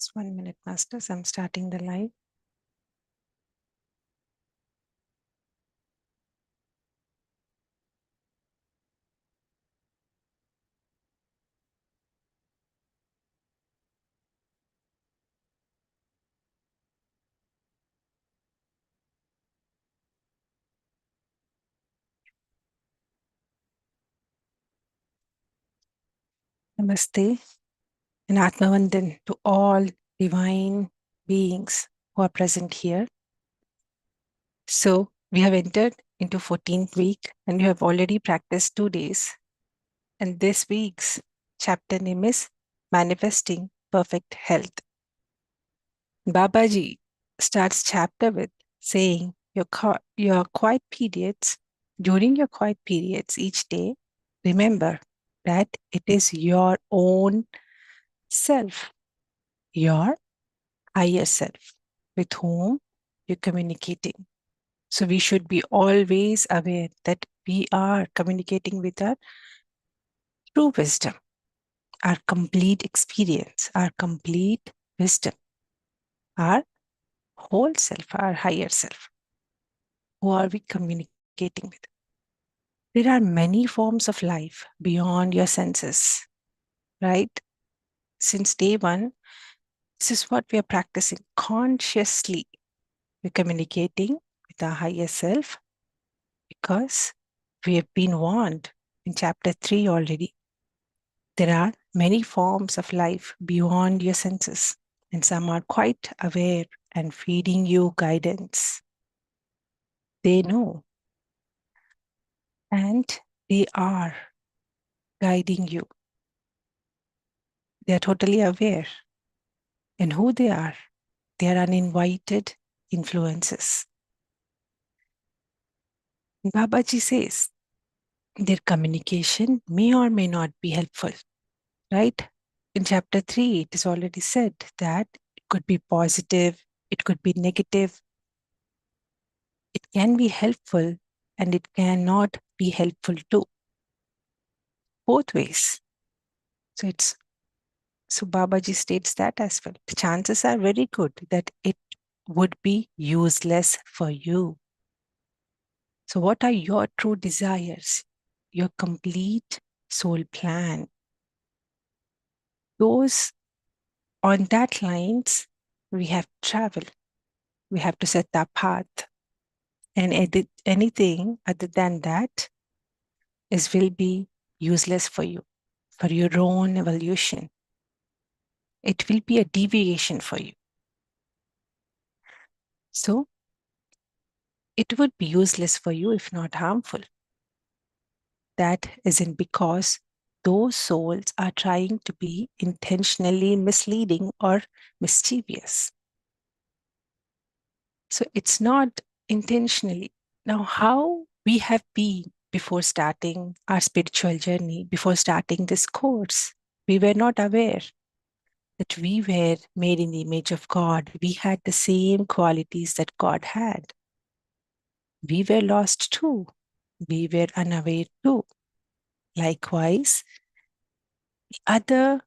Just 1 minute, Masters. I'm starting the live. Namaste and Atmavandan to all divine beings who are present here. So we have entered into 14th week and you have already practiced 2 days. And this week's chapter name is Manifesting Perfect Health. Babaji starts chapter with saying your quiet periods, during your quiet periods each day, remember that it is your own self, your higher self, with whom you're communicating. So we should be always aware that we are communicating with our true wisdom, our complete experience, our complete wisdom, our whole self, our higher self. Who are we communicating with? There are many forms of life beyond your senses, right? Since day one, this is what we are practicing consciously. We're communicating with our higher self because we have been warned in chapter 3 already. There are many forms of life beyond your senses, and some are quite aware and feeding you guidance. They know, and they are guiding you. They are totally aware. And who they are uninvited influences. Babaji says their communication may or may not be helpful, right? In chapter 3, it is already said that it could be positive, it could be negative, it can be helpful, and it cannot be helpful too. Both ways. So Babaji states that as well. The chances are very good that it would be useless for you. So what are your true desires? Your complete soul plan. Those on that lines, we have to travel. We have to set our path. And anything other than that will be useless for you, for your own evolution. It will be a deviation for you. So it would be useless for you if not harmful. That isn't because those souls are trying to be intentionally misleading or mischievous. So it's not intentionally. Now, how we have been before starting our spiritual journey, before starting this course, we were not aware that we were made in the image of God. We had the same qualities that God had. We were lost too. We were unaware too. Likewise, other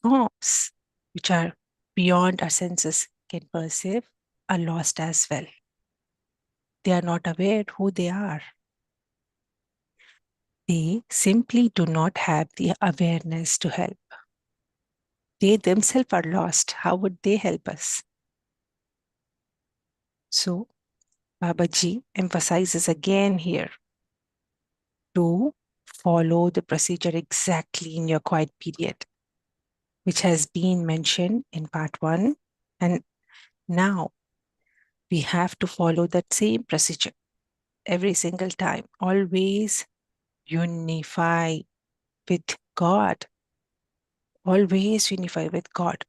forms which are beyond our senses can perceive are lost as well. They are not aware who they are. They simply do not have the awareness to help. They themselves are lost. How would they help us? So, Babaji emphasizes again here to follow the procedure exactly in your quiet period, which has been mentioned in part 1. And now we have to follow that same procedure every single time. Always unify with God. Always unify with God.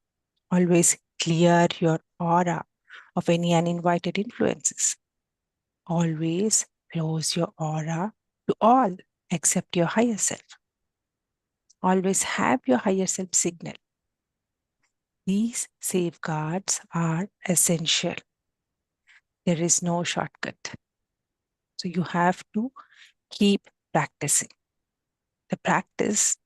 Always clear your aura of any uninvited influences. Always close your aura to all except your higher self. Always have your higher self signal. These safeguards are essential. There is no shortcut. So you have to keep practicing. The practice,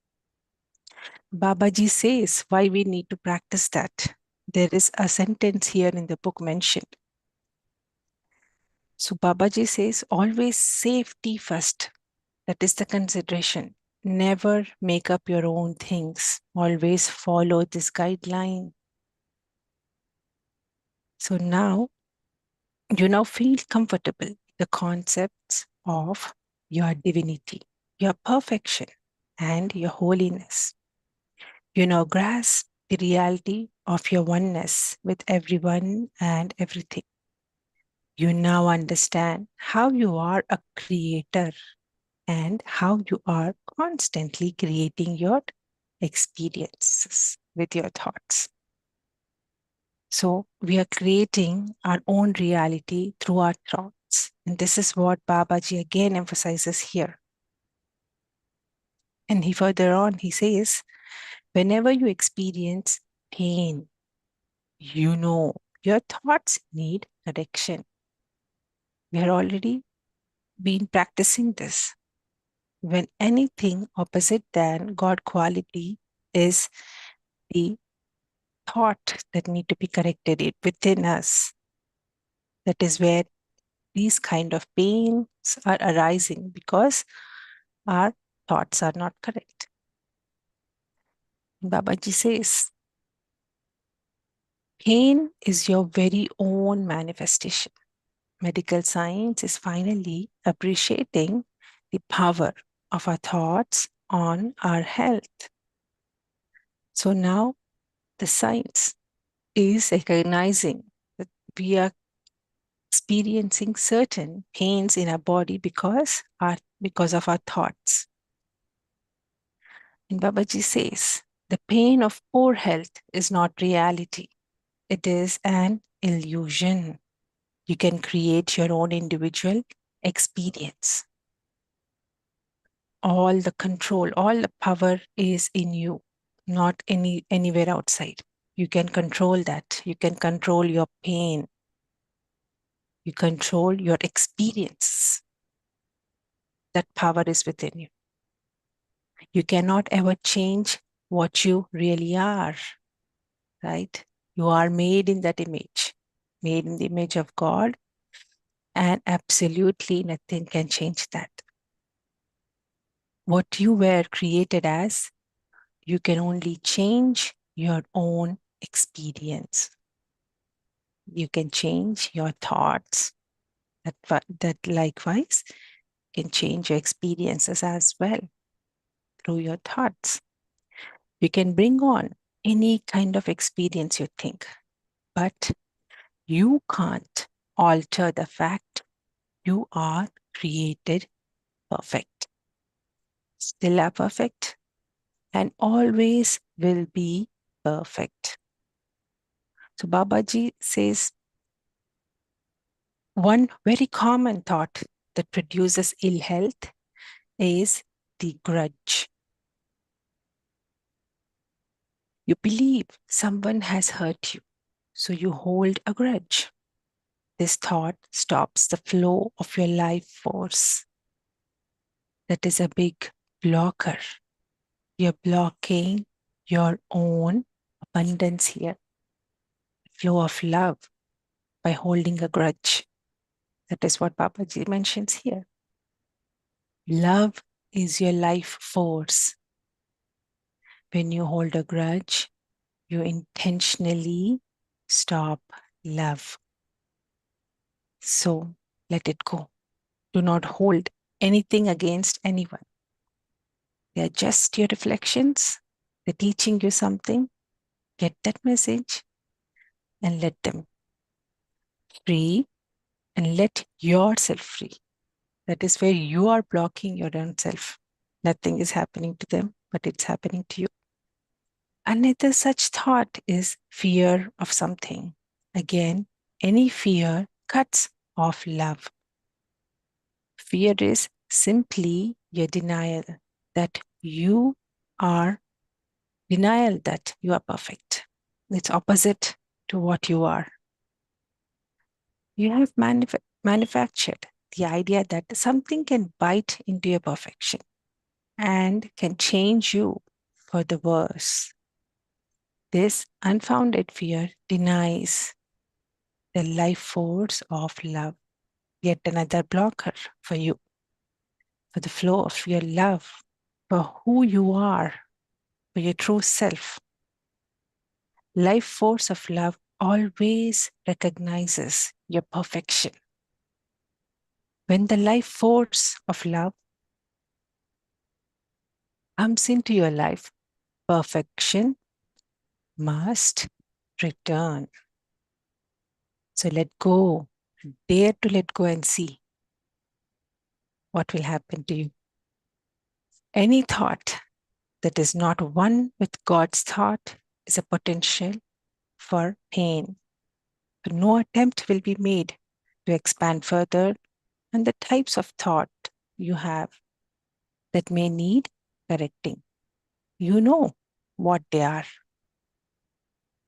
Babaji says why we need to practice that. There is a sentence here in the book mentioned. So Babaji says, always safety first. That is the consideration. Never make up your own things. Always follow this guideline. So now you now feel comfortable with the concepts of your divinity, your perfection, and your holiness. You now grasp the reality of your oneness with everyone and everything. You now understand how you are a creator and how you are constantly creating your experiences with your thoughts. So we are creating our own reality through our thoughts. And this is what Babaji again emphasizes here. And he further on, he says, whenever you experience pain, you know your thoughts need correction. We are already been practicing this. When anything opposite than God quality is the thought that need to be corrected within us, that is where these kind of pains are arising because our thoughts are not correct. Babaji says, pain is your very own manifestation. Medical science is finally appreciating the power of our thoughts on our health. So now the science is recognizing that we are experiencing certain pains in our body because of our thoughts. And Babaji says, the pain of poor health is not reality. It is an illusion. You can create your own individual experience. All the control, all the power is in you, not anywhere outside. You can control that. You can control your pain. You control your experience. That power is within you. You cannot ever change what you really are, right? You are made in that image, made in the image of God, and absolutely nothing can change that. What you were created as, you can only change your own experience. You can change your thoughts. That likewise can change your experiences as well through your thoughts. You can bring on any kind of experience you think, but you can't alter the fact you are created perfect. Still are perfect and always will be perfect. So Babaji says, one very common thought that produces ill health is the grudge. You believe someone has hurt you, so you hold a grudge. This thought stops the flow of your life force. That is a big blocker. You're blocking your own abundance here, flow of love, by holding a grudge. That is what Babaji mentions here. Love is your life force. When you hold a grudge, you intentionally stop love. So let it go. Do not hold anything against anyone. They are just your reflections. They're teaching you something. Get that message and let them free and let yourself free. That is where you are blocking your own self. Nothing is happening to them, but it's happening to you. Another such thought is fear of something. Again, any fear cuts off love. Fear is simply your denial that you are perfect. It's opposite to what you are. You have manufactured the idea that something can bite into your perfection and can change you for the worse. This unfounded fear denies the life force of love, yet another blocker for you, for the flow of your love, for who you are, for your true self. Life force of love always recognizes your perfection. When the life force of love comes into your life, perfection must return. So let go, dare to let go and see what will happen to you. Any thought that is not one with God's thought is a potential for pain. But no attempt will be made to expand further on the types of thought you have that may need correcting. You know what they are.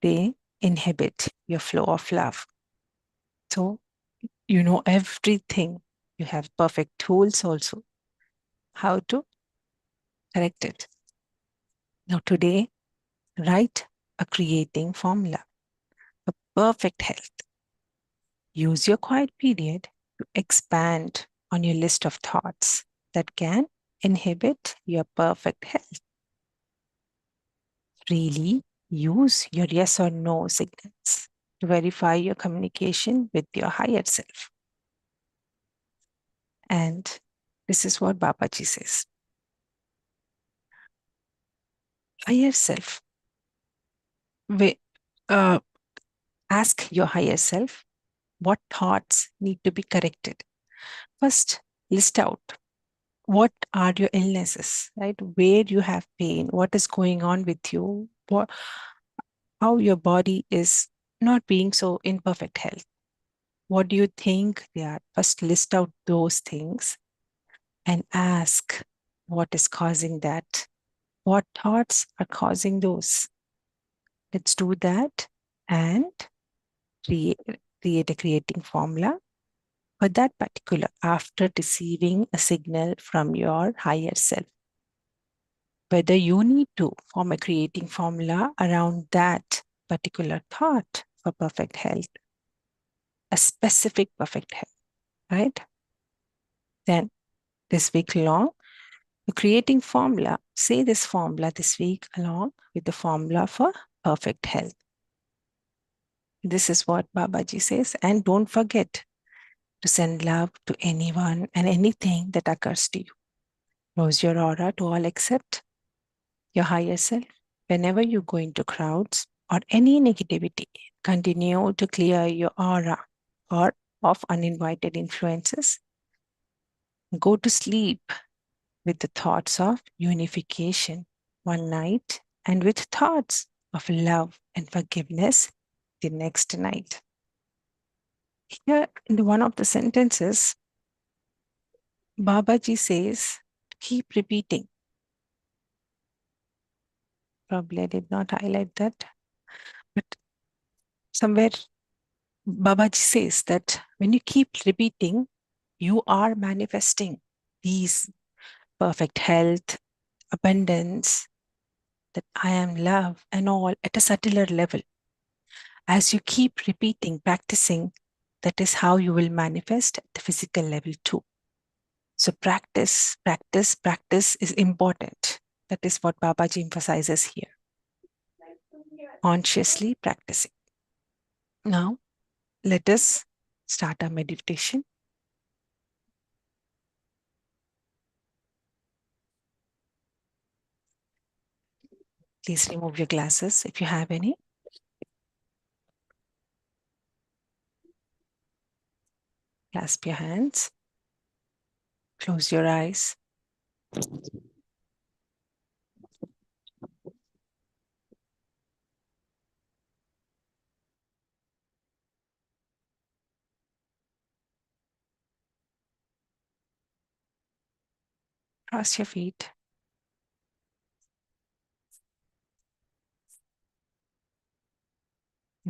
They inhibit your flow of love. So you know everything. You have perfect tools also how to correct it. Now today, write a creating formula for perfect health. Use your quiet period to expand on your list of thoughts that can inhibit your perfect health. Freely use your yes or no signals to verify your communication with your higher self. And this is what Babaji says. Higher self. Uh, ask your higher self what thoughts need to be corrected. First, list out what are your illnesses, right? Where you have pain, what is going on with you, how your body is not being so in perfect health. What do you think they are? First, list out those things and ask what is causing that. What thoughts are causing those? Let's do that and create a creating formula for that particular after receiving a signal from your higher self. Whether you need to form a creating formula around that particular thought for perfect health, a specific perfect health, right? Then this week long, the creating formula, say this formula this week along with the formula for perfect health. This is what Babaji says. And don't forget to send love to anyone and anything that occurs to you. Close your aura to all except your higher self. Whenever you go into crowds or any negativity, continue to clear your aura or of uninvited influences. Go to sleep with the thoughts of unification one night and with thoughts of love and forgiveness the next night. Here in one of the sentences, Babaji says, keep repeating. Probably I did not highlight that, but somewhere Babaji says that when you keep repeating, you are manifesting peace, perfect health, abundance, that I am love and all at a subtler level. As you keep repeating, practicing, that is how you will manifest at the physical level too. So practice, practice, practice is important. That is what Babaji emphasizes here. Consciously practicing. Now, let us start our meditation. Please remove your glasses if you have any. Clasp your hands. Close your eyes. Cross your feet.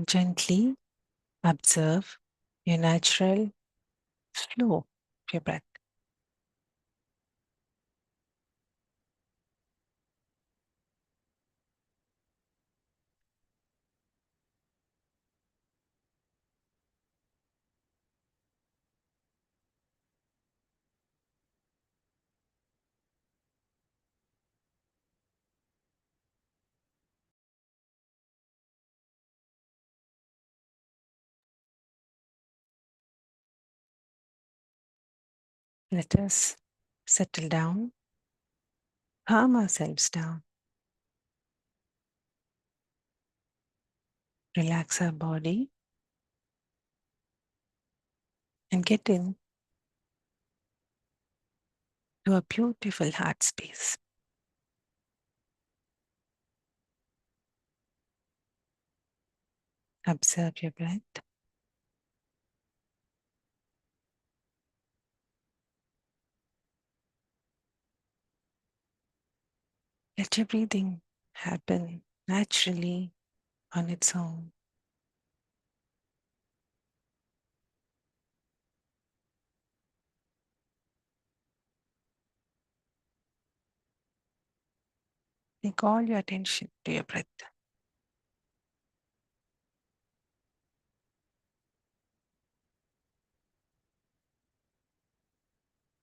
Gently observe your natural flow of your breath. Let us settle down, calm ourselves down, relax our body, and get in to a beautiful heart space. Observe your breath. Let your breathing happen naturally on its own. Take all your attention to your breath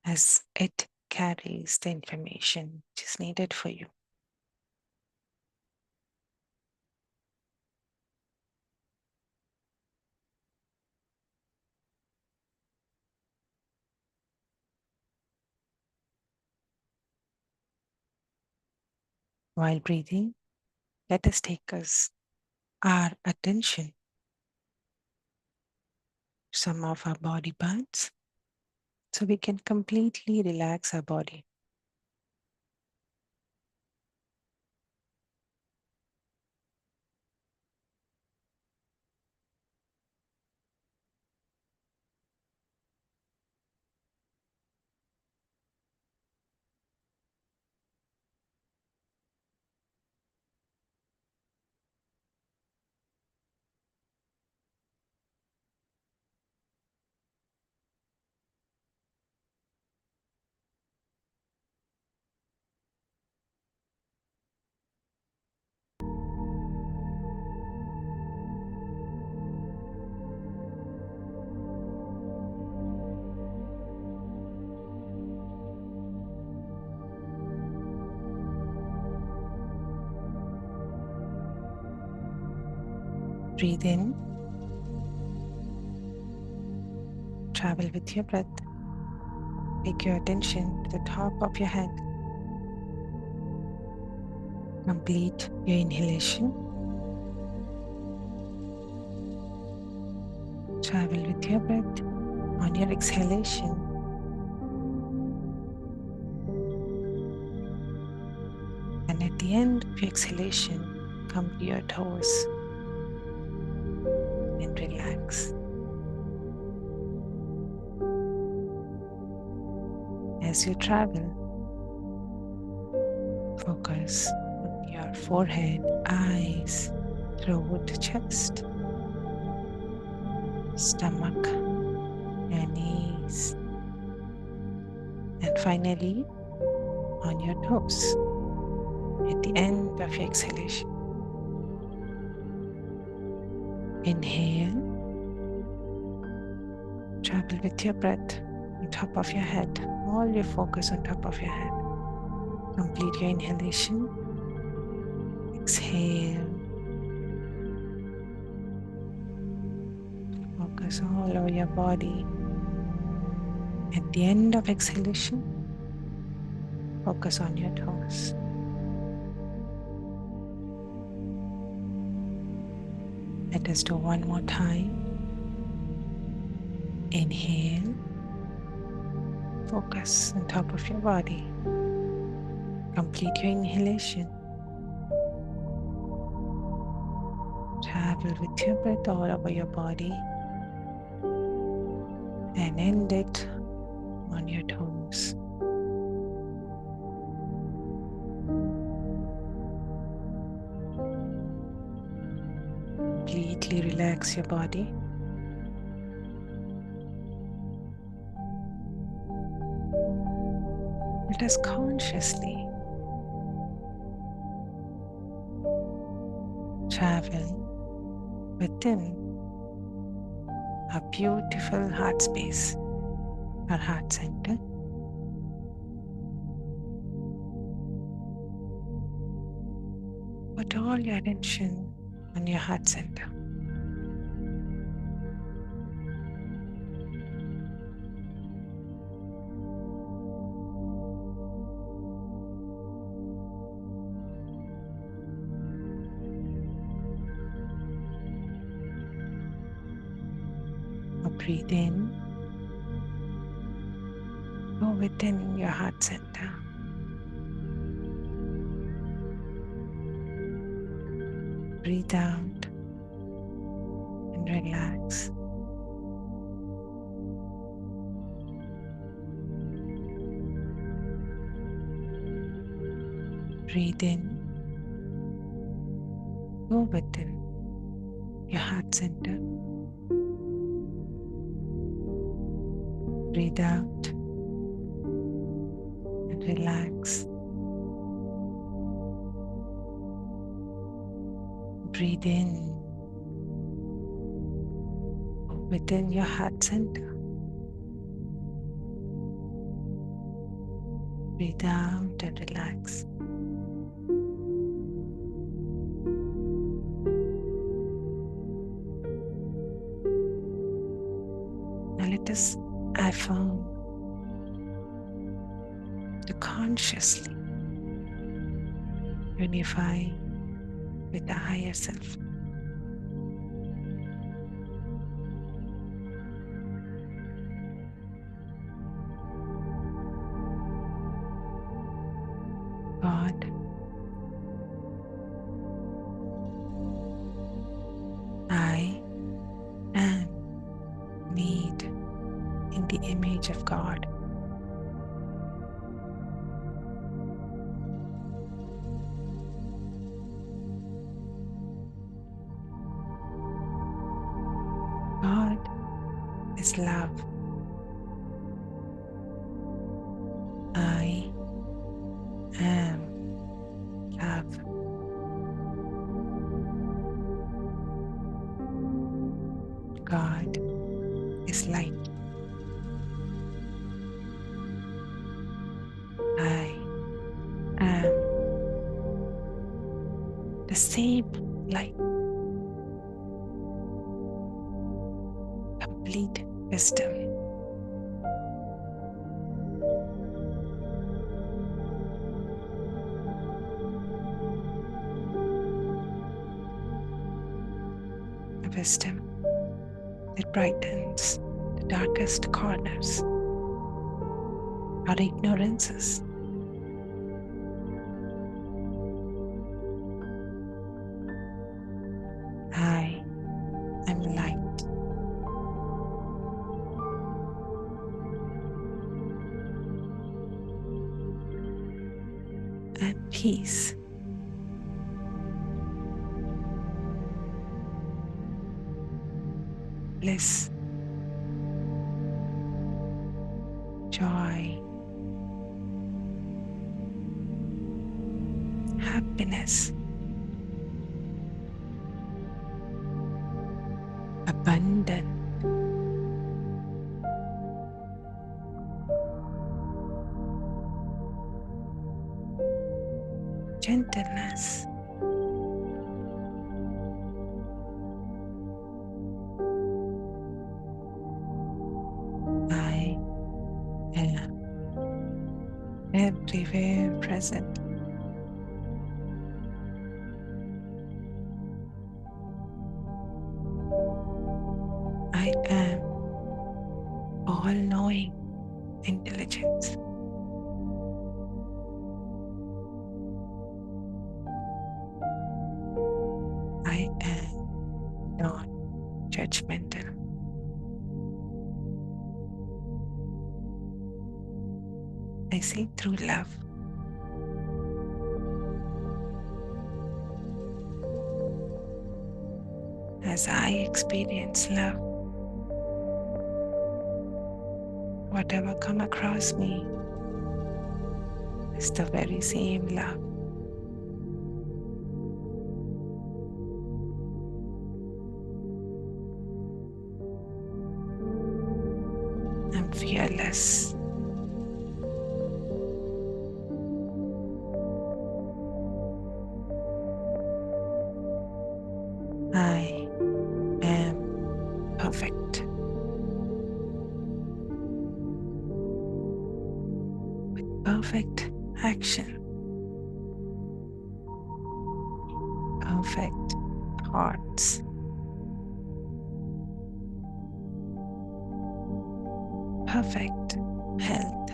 as it carries the information which is needed for you. While breathing, let us take our attention to some of our body parts so we can completely relax our body. Breathe in, travel with your breath. Take your attention to the top of your head. Complete your inhalation. Travel with your breath. On your exhalation, and at the end of your exhalation, come to your toes and relax. As you travel, focus on your forehead, eyes, throat, chest, stomach, your knees, and finally on your toes at the end of your exhalation. Inhale, travel with your breath on top of your head, all your focus on top of your head. Complete your inhalation. Exhale. Focus all over your body. At the end of exhalation, focus on your toes. Let us do one more time. Inhale. Focus on top of your body. Complete your inhalation. Travel with your breath all over your body and end it on your toes. Completely relax your body. Let us consciously travel within a beautiful heart space, our heart center. Put all your attention on your heart center. Breathe in. Go within your heart center. Breathe out and relax. Breathe in. Go within your heart center. Breathe out and relax. Breathe in. Go within your heart center. Breathe out and relax. Now let us affirm to consciously unify with the higher self. God, I am made in the image of God. God is love. I am love. God is light. I am the same light. Complete wisdom. A wisdom that brightens the darkest corners, our ignorances. I am light. And peace. Bliss. Joy. Happiness. Abundant. Gentleness. I am everywhere present. I am all-knowing intelligence. I am non-judgmental. I see through love. As I experience love, whatever comes across me is the very same love. I'm fearless. I am perfect. With perfect action, perfect thoughts, perfect health.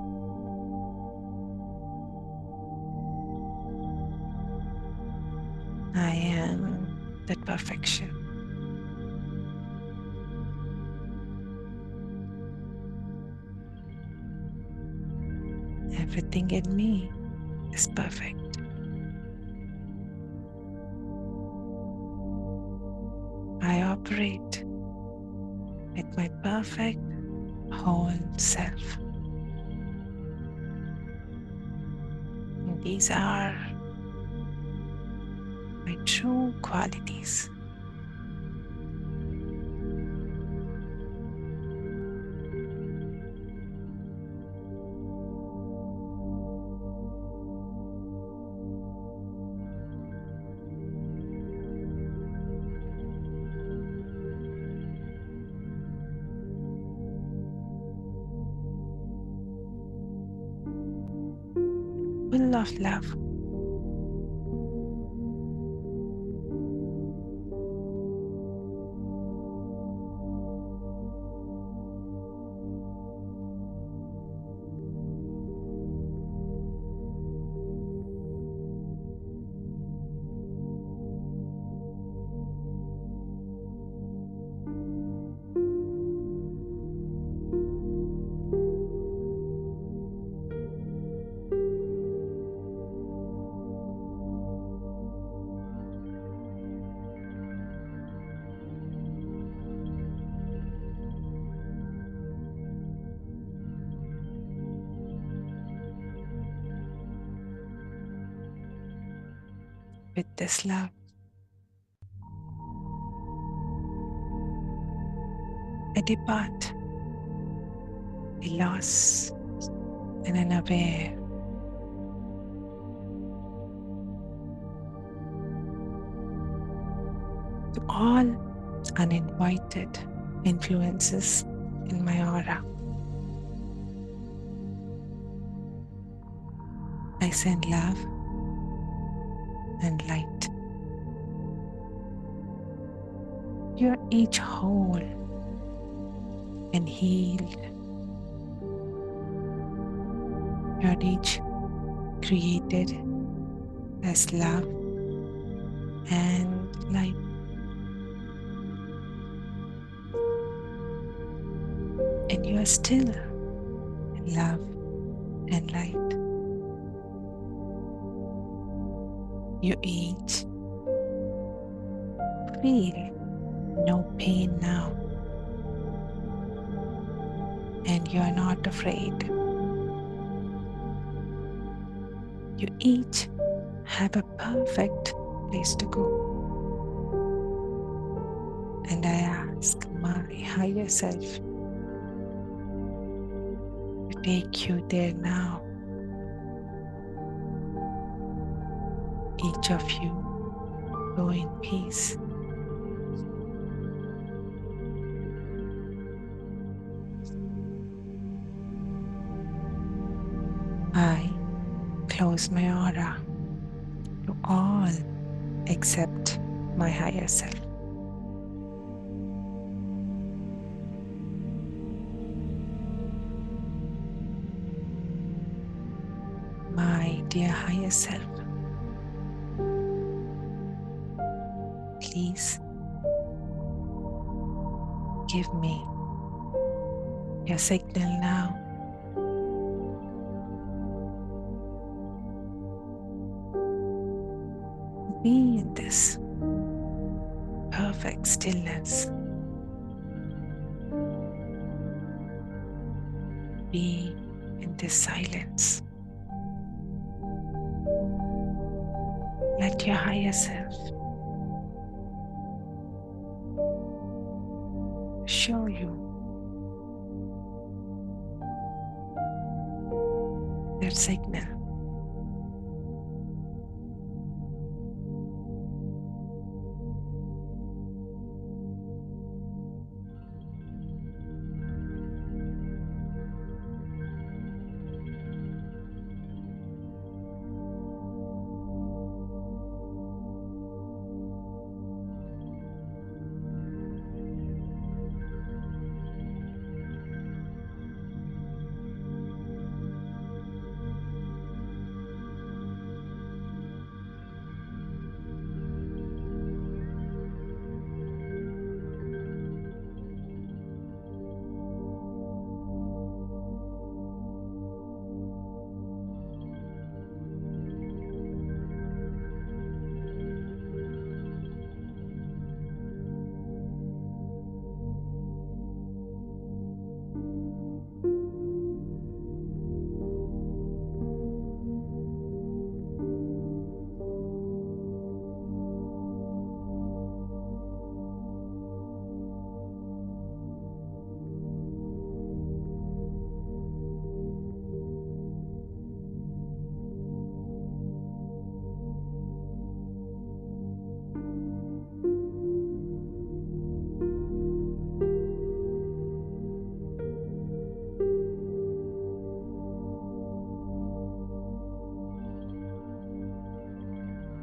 I am that perfection. Everything in me is perfect. I operate with my perfect whole self. And these are my true qualities. Full of love. With this love, I depart, be lost and unaware to all uninvited influences in my aura. I send love and light. You are each whole and healed. You are each created as love and light. And you are still in love and light. You each feel no pain now, and you are not afraid. You each have a perfect place to go. And I ask my higher self to take you there now. Each of you go in peace. I close my aura to all except my higher self. My dear higher self, please give me your signal now. Be in this perfect stillness. Be in this silence. Let your higher self show you their signal.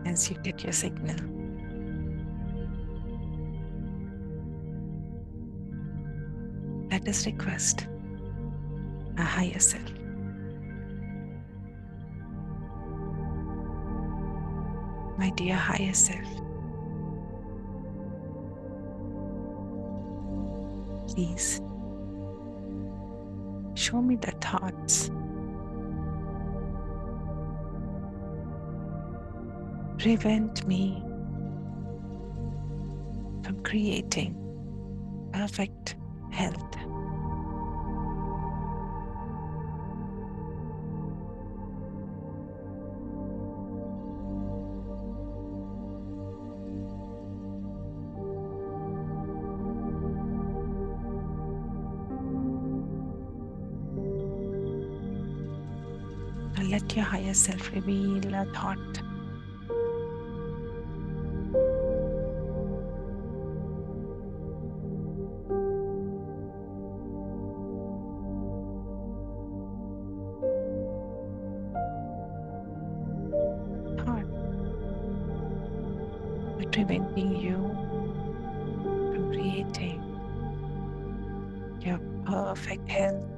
as you get your signal. Let us request our higher self. My dear higher self, please show me the thoughts. Prevent me from creating perfect health. Now let your higher self reveal a thought. Thought that preventing you from creating your perfect health.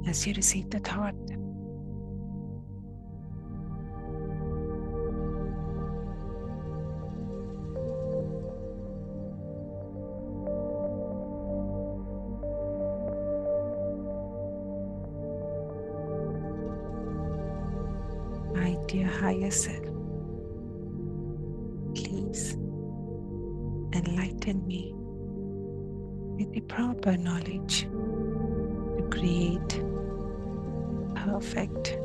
As you receive the thought, my dear higher self, please enlighten me with the proper knowledge to create perfect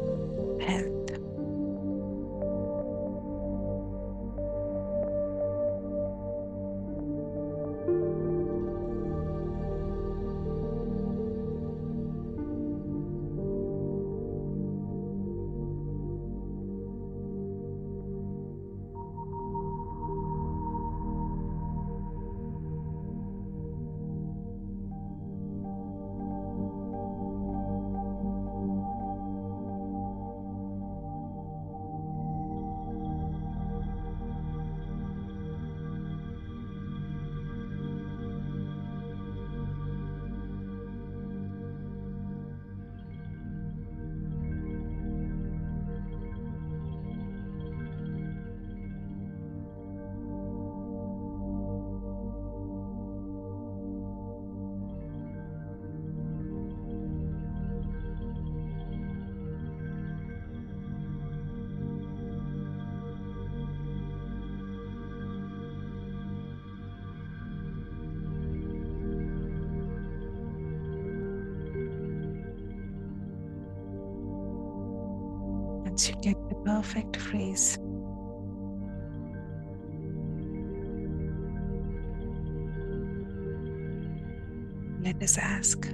health. Once you get the perfect phrase, let us ask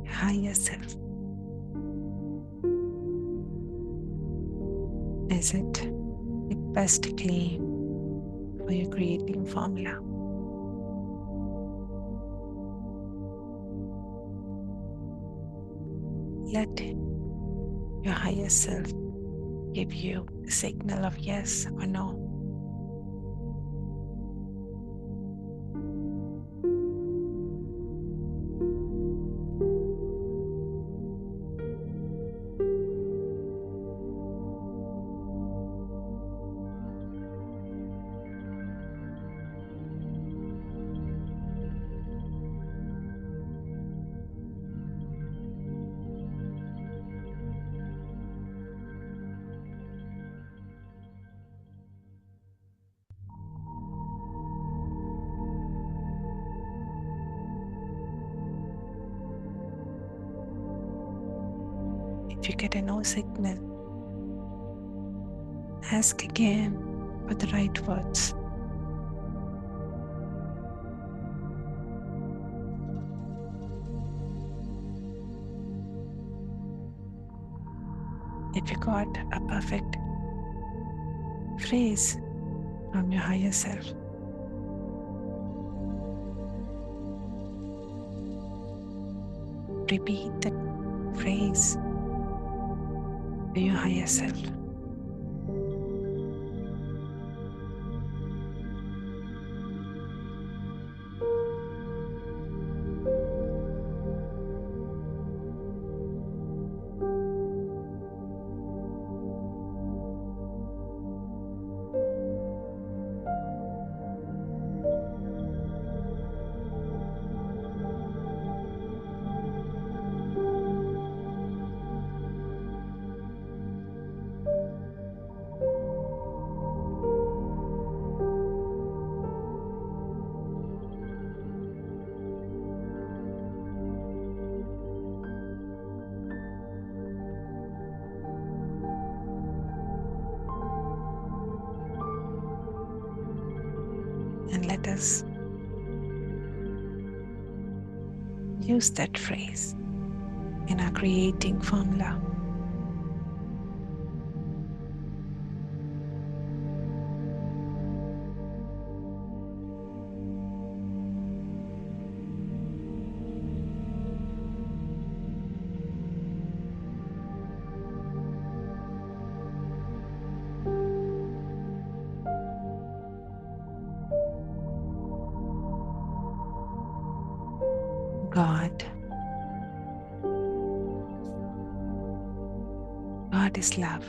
higher self, Is it the best claim for your creating formula? Let your higher self give you the signal of yes or no. If you get a no signal, ask again for the right words. If you got a perfect phrase from your higher self, repeat the phrase to your higher self. And let us use that phrase in our creating formula. God. God is love.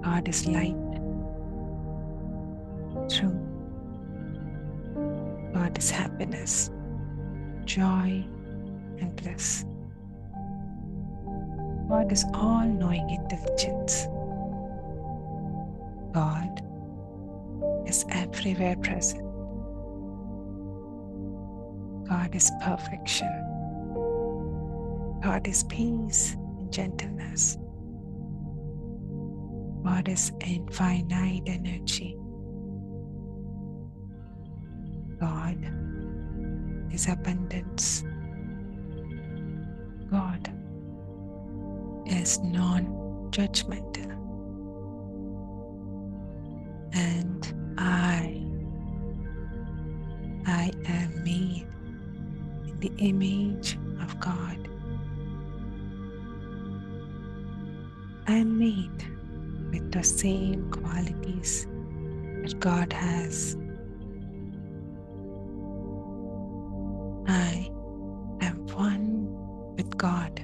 God is light, truth. God is happiness, joy, and bliss. God is all-knowing intelligence. God is everywhere present. God is perfection. God is peace and gentleness. God is infinite energy. God is abundance. God is non-judgmental. And I am made in the image of God. I am made with the same qualities that God has. I am one with God.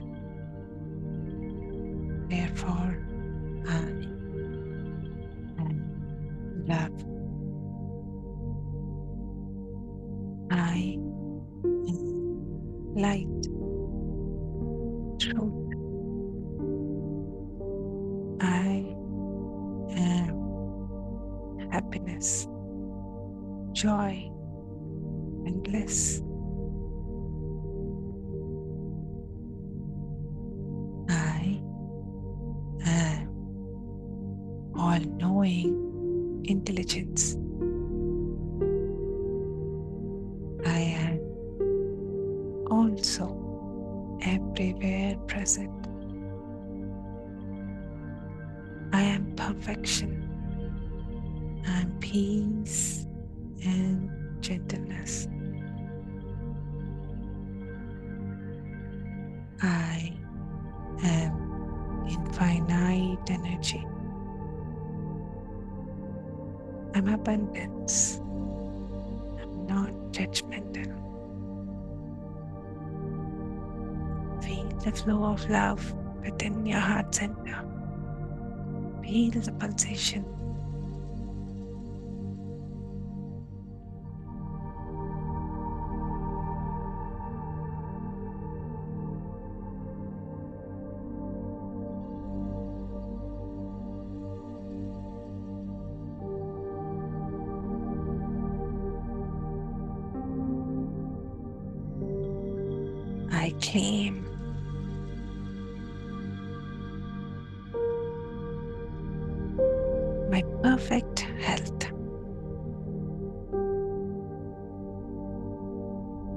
Therefore, I am love. I am light, truth. I am happiness, joy, and bliss. I am all-knowing intelligence. I am also everywhere present. perfection. I'm peace and gentleness. I am infinite energy. I'm abundance. I'm not judgmental. Feel the flow of love within your heart center. Feel the pulsation. I claim my perfect health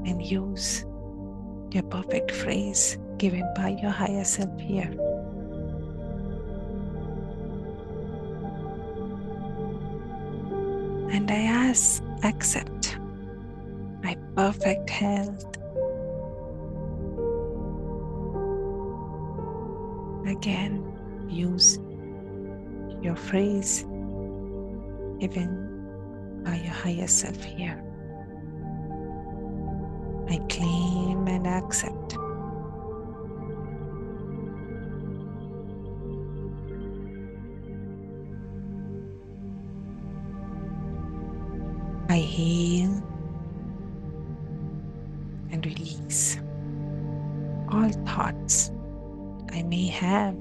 and use your perfect phrase given by your higher self here. And I accept my perfect health. Again, use your phrase given by your higher self here. I claim and accept I heal and release all thoughts I may have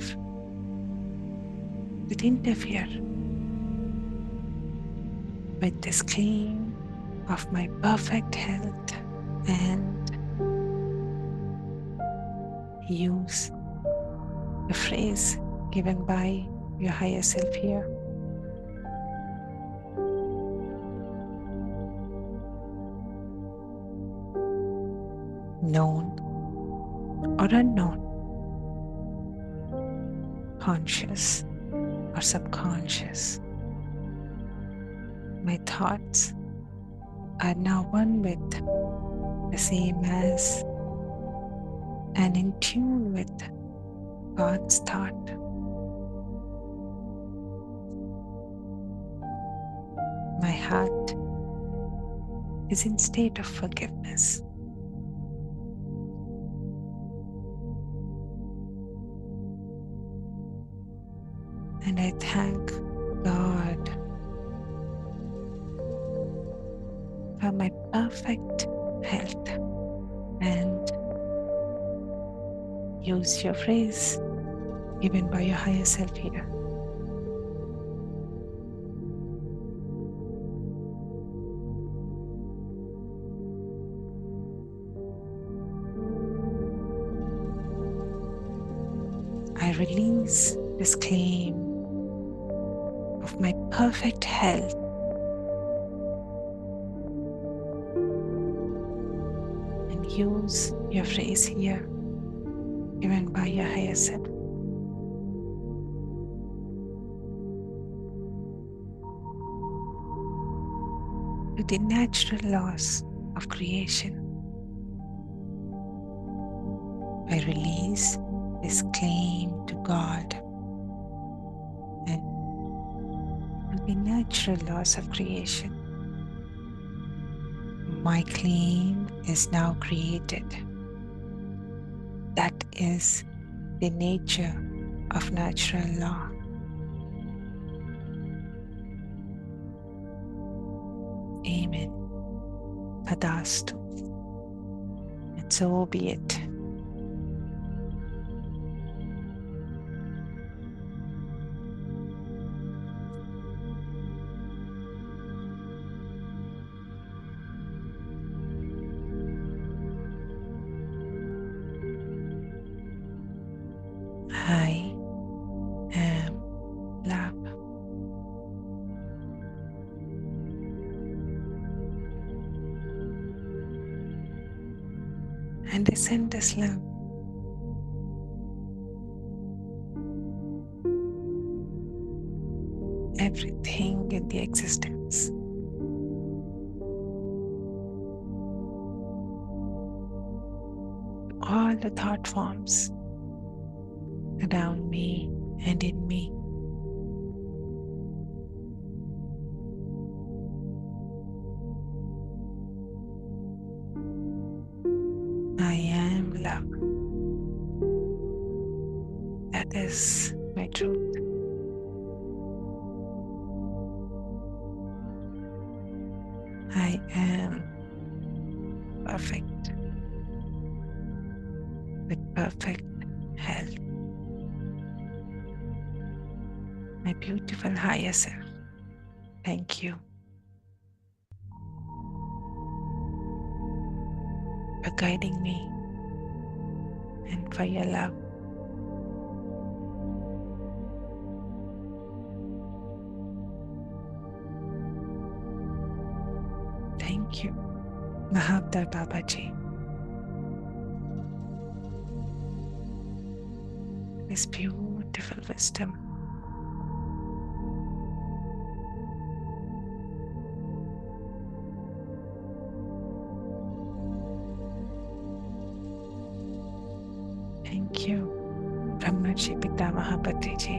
that interfere with this claim of my perfect health, and use the phrase given by your higher self here. Known or unknown, conscious or subconscious, my thoughts are now one with the same as and in tune with God's thought. My heart is in state of forgiveness. And I thank God for my perfect health, and use your phrase given by your higher self here. I release this claim of my perfect health and use your phrase here given by your higher self. To the natural laws of creation, I release this claim to God, and to the natural laws of creation, my claim is now created. That is the nature of natural law. Amen. Tadastu. And so be it. I am love. And I send this love everything in the existence. All the thought forms around me and in me. I am love. That is my truth. I am perfect with perfect health. My beautiful higher self. Thank you for guiding me and for your love. Thank you, Mahabda Babaji. This beautiful wisdom. Thank you, Brahmaji Pitamaha Patriji,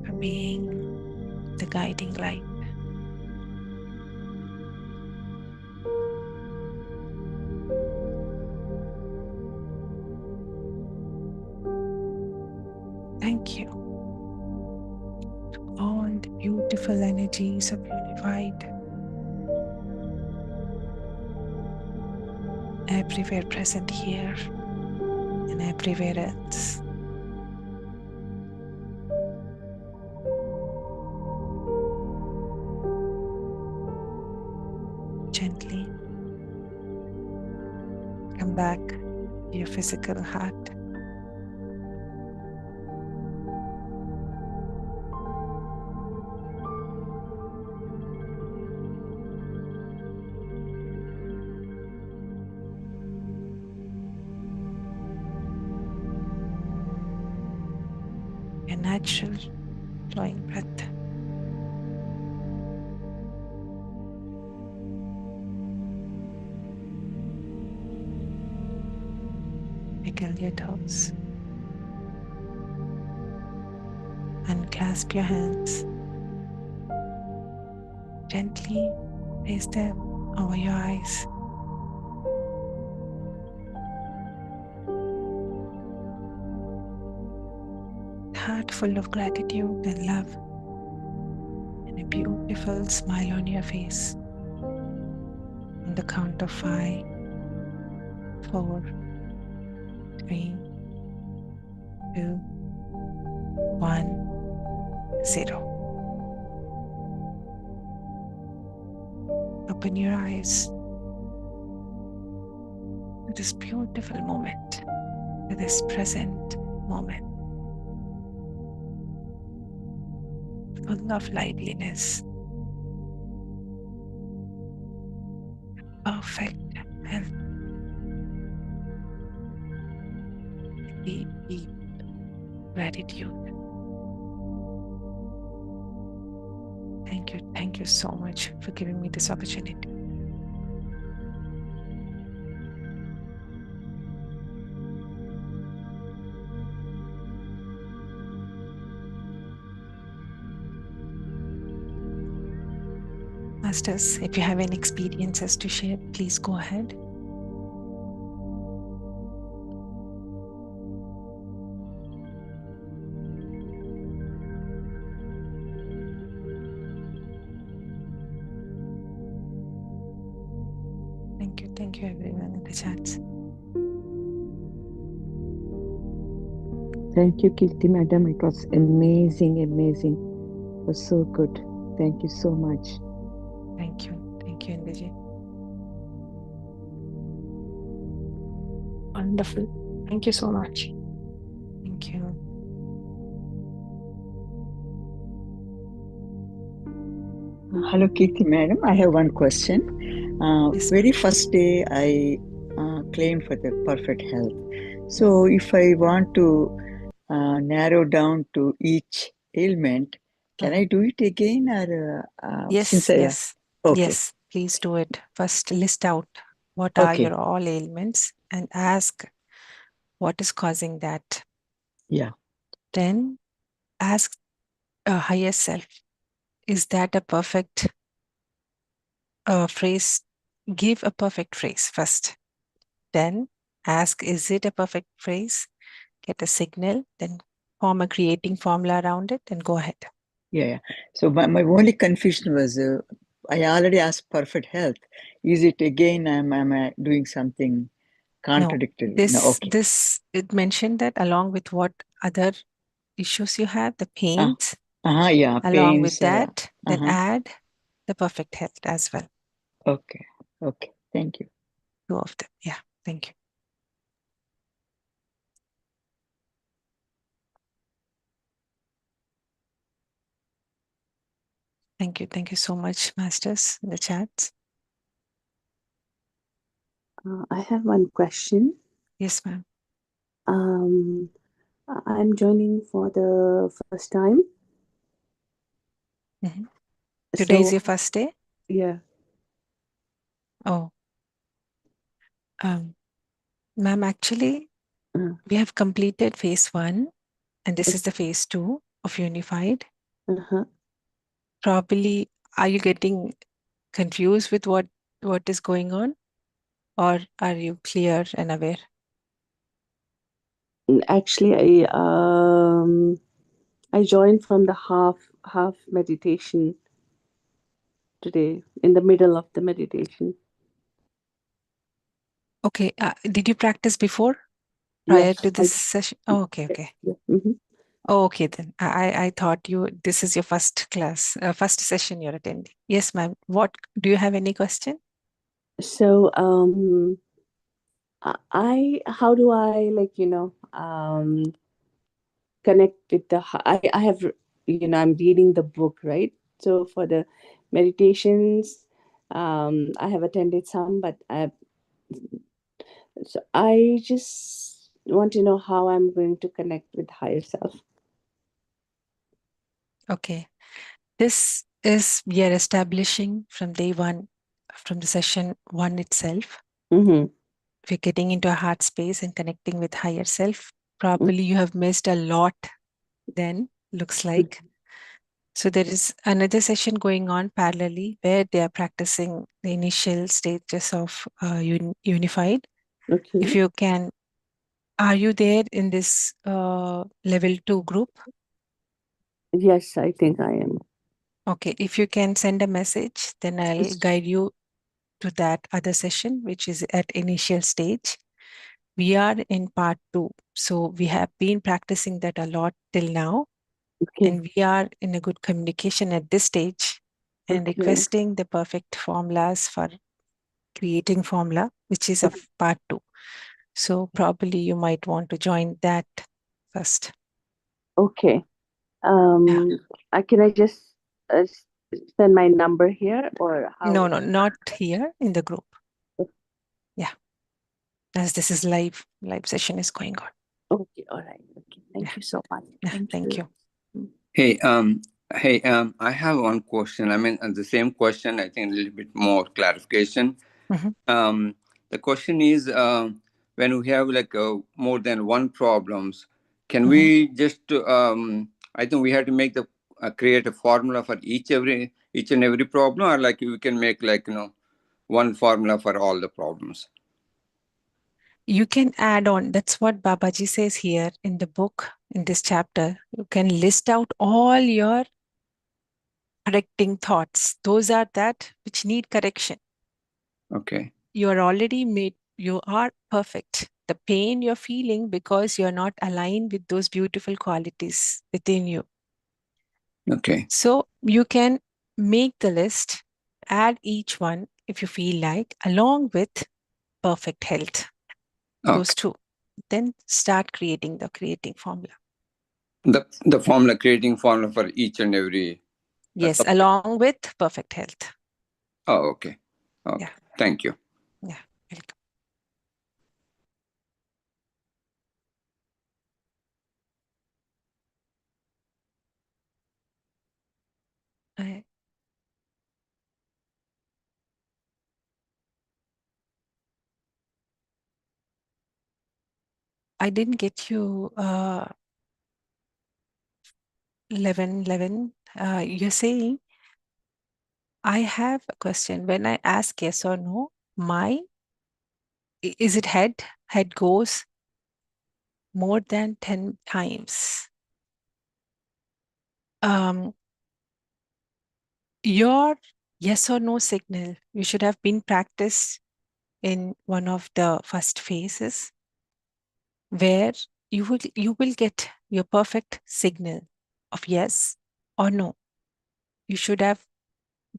for being the guiding light. Thank you to all the beautiful energies of unified, everywhere present here and everywhere else. Gently come back to your physical heart. Your natural flowing breath. Wiggle your toes. Unclasp your hands. Gently place them over your eyes. Heart full of gratitude and love, and a beautiful smile on your face. On the count of 5, 4, 3, 2, 1, 0. Open your eyes to this beautiful moment, to this present moment, full of liveliness, perfect health, deep, deep gratitude. Thank you so much for giving me this opportunity. Masters, if you have any experiences to share, please go ahead. Thank you everyone in the chats. Thank you, Kirti Madam. It was amazing. It was so good. Thank you so much. Thank you, Indiji. Wonderful. Thank you so much. Thank you. Hello, Kirti Madam. I have one question. Yes. Very first day I claimed for the perfect health. So if I want to narrow down to each ailment, can I do it again, or since Yes, I? yes, Okay, yes. Please do it. First, list out what are okay, your all ailments and ask what is causing that. yeah, Then ask a higher self, is that a perfect phrase? Give a perfect phrase first. Then ask, is it a perfect phrase? Get a signal, then form a creating formula around it and go ahead. yeah. So my only confusion was I already asked perfect health. Is it again? Am I doing something No, contradictory? No, okay. it mentioned that along with what other issues you have, the Ah, pains, yeah, along with pains. that, then Uh-huh. add the perfect health as well. Okay, okay. Thank you. Two of them. Yeah, thank you. Thank you. Thank you so much, masters, in the chats. I have one question. Yes, ma'am. I'm joining for the first time. Mm-hmm. Today is So, your first day? yeah. Oh, ma'am, actually, Uh, we have completed phase 1, and this uh, is the phase 2 of Unified. uh-huh. Probably, are you getting confused with what is going on, or are you clear and aware? Actually, I joined from the half meditation today, in the middle of the meditation. Okay. Did you practice before, prior Yes, to this session? Oh, okay, okay. yeah. Mm-hmm. Oh, okay then. I thought this is your first class, first session you're attending. Yes, ma'am. What do you have any question? So, how do I, like, connect with I have, I'm reading the book, right? So for the meditations, I have attended some, but I just want to know how I'm going to connect with higher self. Okay. This is we are establishing from day 1, from the session 1 itself. Mm-hmm. We're getting into a heart space and connecting with higher self. Probably you have missed a lot then, looks like. So there is another session going on parallelly where they are practicing the initial stages of Unified. Okay. If you can, are you there in this level 2 group? Yes, I think I am. Okay, if you can send a message, then I'll guide you to that other session, which is at initial stage. We are in part 2. So we have been practicing that a lot till now. Okay. And we are in a good communication at this stage and Okay. requesting the perfect formulas for creating formula, which is a part 2. So probably you might want to join that first. Okay. Yeah. Can I just send my number here, or how? No, not here in the group. Yeah. As this is live session is going on. Okay. All right. Okay. Thank Yeah. you so much. Yeah. Thank you. Hey, I have one question. I mean, the same question. I think a little bit more clarification. Mm-hmm. The question is, when we have like more than one problems, can Mm-hmm. we just? I think we have to make the create a formula for each and every problem, or like we can make like one formula for all the problems. You can add on. That's what Babaji says here in the book, in this chapter. You can list out all your correcting thoughts. Those are that which need correction. Okay. You are already made, you are perfect. The pain you're feeling because you're not aligned with those beautiful qualities within you. Okay. So you can make the list, add each one if you feel like, along with perfect health. Those Okay. two. Then start creating the creating formula. The formula, creating formula for each and every. Yes, along with perfect health. Oh, okay. Okay. Yeah. Thank you. Yeah. Welcome. I didn't get you 11. You're saying, I have a question. When I ask yes or no, is it head? Head goes more than 10 times. Your yes or no signal, you should have been practiced in one of the first phases where you will get your perfect signal of yes or no. You should have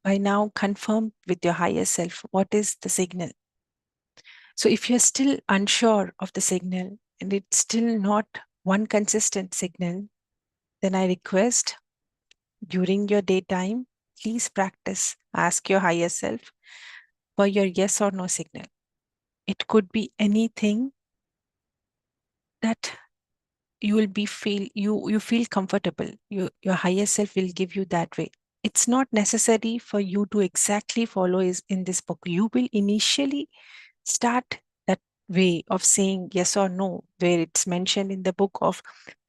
by now confirmed with your higher self what is the signal. So if you're still unsure of the signal and it's still not one consistent signal, then I request during your daytime, please practice. Ask your higher self for your yes or no signal. It could be anything that you will be you feel comfortable. Your higher self will give you that way. It's not necessary for you to exactly follow is in this book. You will initially start that way of saying yes or no, where it's mentioned in the book of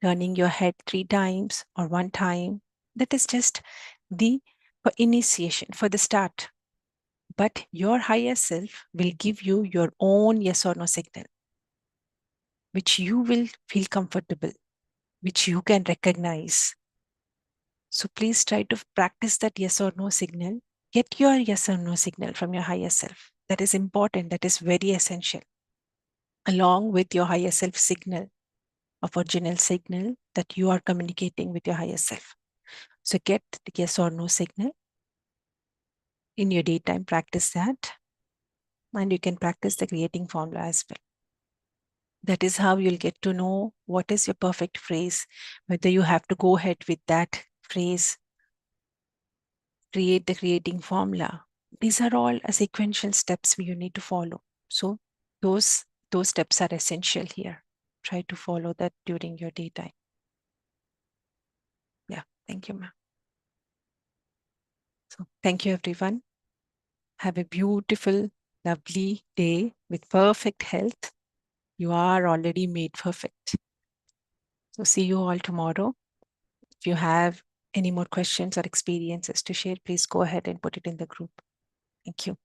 turning your head 3 times or 1 time. That is just the for initiation, for the start. But your higher self will give you your own yes or no signal, which you will feel comfortable, which you can recognize. So please try to practice that yes or no signal. Get your yes or no signal from your higher self. That is important. That is very essential. Along with your higher self signal, of original signal that you are communicating with your higher self. So get the yes or no signal. In your daytime, practice that. And you can practice the creating formula as well. That is how you'll get to know what is your perfect phrase, whether you have to go ahead with that phrase, create the creating formula. These are all a sequential steps you need to follow. So those steps are essential here. Try to follow that during your daytime. Yeah, thank you, ma'am. So thank you, everyone. Have a beautiful, lovely day with perfect health. You are already made perfect. So see you all tomorrow. If you have any more questions or experiences to share, please go ahead and put it in the group. Thank you.